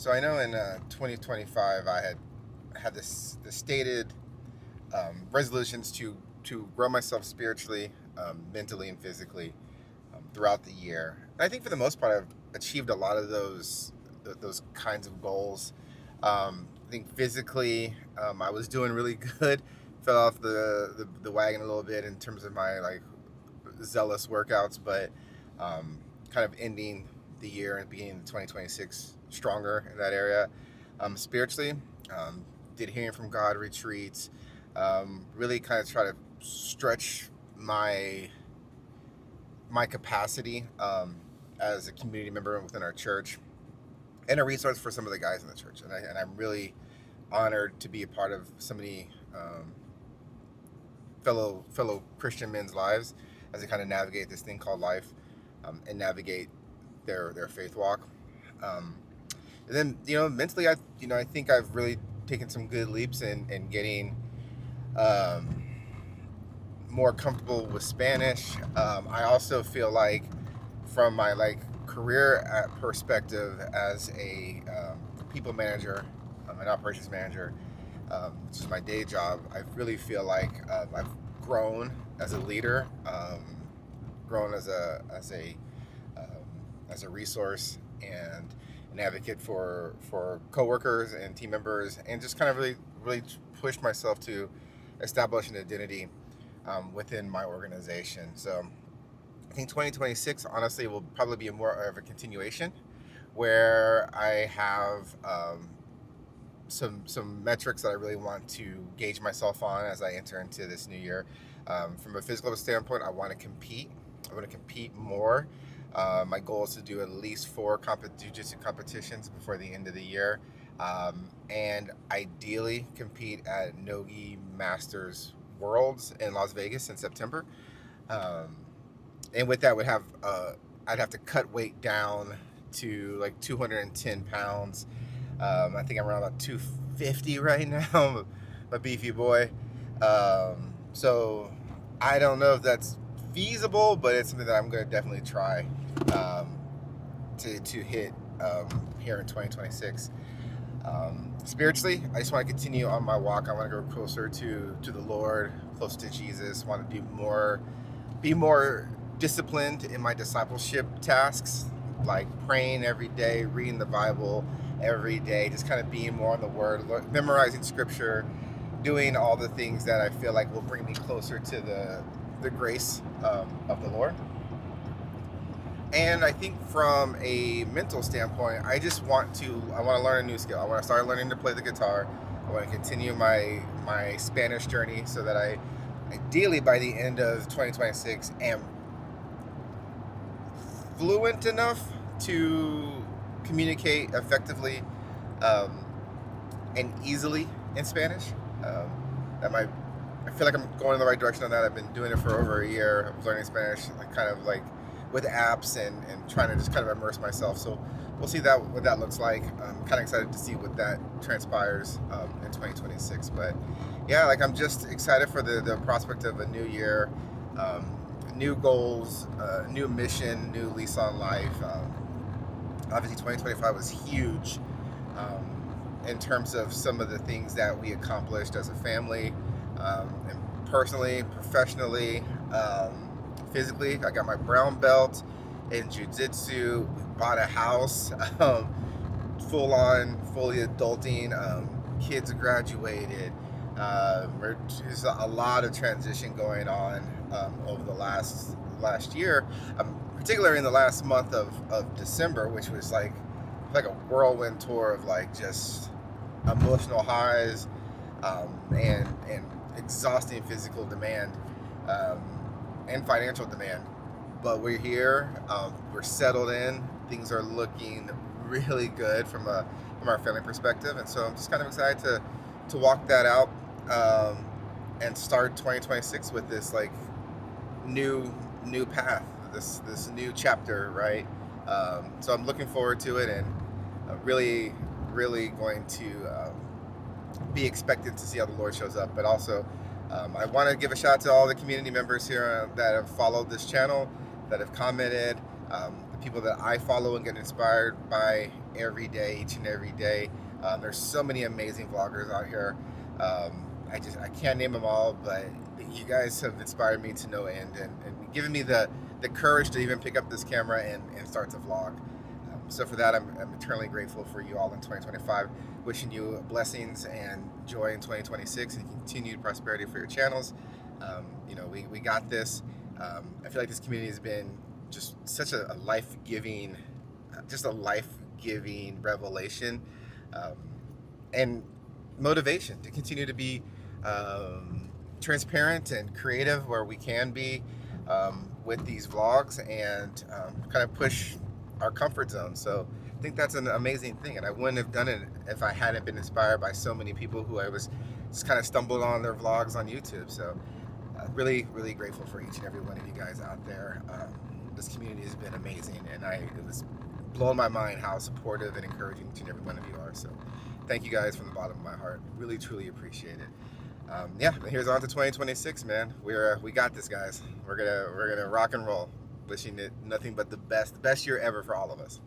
So I know in 2025 I had this stated resolutions to grow myself spiritually, mentally, and physically throughout the year. And I think for the most part I've achieved a lot of those kinds of goals. I think physically I was doing really good. Fell off the wagon a little bit in terms of my like zealous workouts, but kind of ending the year and beginning of 2026 stronger in that area. Spiritually, did hearing from God retreats, really kind of try to stretch my capacity as a community member within our church and a resource for some of the guys in the church. And I'm really honored to be a part of so many fellow Christian men's lives as they kind of navigate this thing called life, and navigate their faith walk. Um, and then mentally, I think I've really taken some good leaps in getting um, more comfortable with Spanish. I also feel like from my like career perspective as a people manager, an operations manager, which is my day job, I really feel like I've grown as a leader, grown as a resource and an advocate for coworkers and team members, and just kind of really pushed myself to establish an identity within my organization. So I think 2026 honestly will probably be more of a continuation where I have some metrics that I really want to gauge myself on as I enter into this new year. From a physical standpoint, I want to compete. I want to compete more. My goal is to do at least 4 jiu-jitsu competitions before the end of the year, and ideally compete at Nogi Masters Worlds in Las Vegas in September. And with that, I'd have to cut weight down to like 210 pounds. I think I'm around about 250 right now. I'm a beefy boy. So I don't know if that's feasible, but it's something that I'm going to definitely try to hit here in 2026. Spiritually, I just want to continue on my walk. I want to go closer to the Lord, closer to Jesus. I want to be more disciplined in my discipleship tasks, like praying every day, reading the Bible every day, just kind of being more on the Word, memorizing Scripture, doing all the things that I feel like will bring me closer to the grace of the Lord. And I think from a mental standpoint, I want to learn a new skill. I want to start learning to play the guitar. I want to continue my Spanish journey so that I, ideally by the end of 2026, am fluent enough to communicate effectively and easily in Spanish. I feel like I'm going in the right direction on that. I've been doing it for over a year. I was learning Spanish, like kind of like with apps and trying to just kind of immerse myself. So we'll see what that looks like. I'm kind of excited to see what that transpires in 2026. But yeah, like I'm just excited for the prospect of a new year, new goals, new mission, new lease on life. Obviously 2025 was huge in terms of some of the things that we accomplished as a family, and personally, professionally, physically. I got my brown belt in jiu-jitsu. We bought a house, fully adulting. Kids graduated. There's a lot of transition going on over the last year, particularly in the last month of December, which was like a whirlwind tour of like just emotional highs, and exhausting physical demand, and financial demand. But we're here, we're settled in, things are looking really good from our family perspective, and so I'm just kind of excited to walk that out, and start 2026 with this like new path, this new chapter, right? So I'm looking forward to it, and really going to be expected to see how the Lord shows up. But also, I want to give a shout out to all the community members here that have followed this channel, that have commented. the people that I follow and get inspired by every day, each and every day. There's so many amazing vloggers out here. I can't name them all, but you guys have inspired me to no end, and given me the courage to even pick up this camera and start to vlog. So for that, I'm eternally grateful for you all in 2025. Wishing you blessings and joy in 2026 and continued prosperity for your channels. We got this. I feel like this community has been just such a life-giving, revelation, and motivation to continue to be transparent and creative where we can be with these vlogs, and kind of push our comfort zone. So I think that's an amazing thing, and I wouldn't have done it if I hadn't been inspired by so many people who I was just kind of stumbled on their vlogs on YouTube. So really, really grateful for each and every one of you guys out there. This community has been amazing, and it was blowing my mind how supportive and encouraging each and every one of you are. So thank you guys from the bottom of my heart. Really, truly appreciate it. Yeah, here's on to 2026, man. We got this, guys. We're gonna rock and roll. Wishing it nothing but the best year ever for all of us.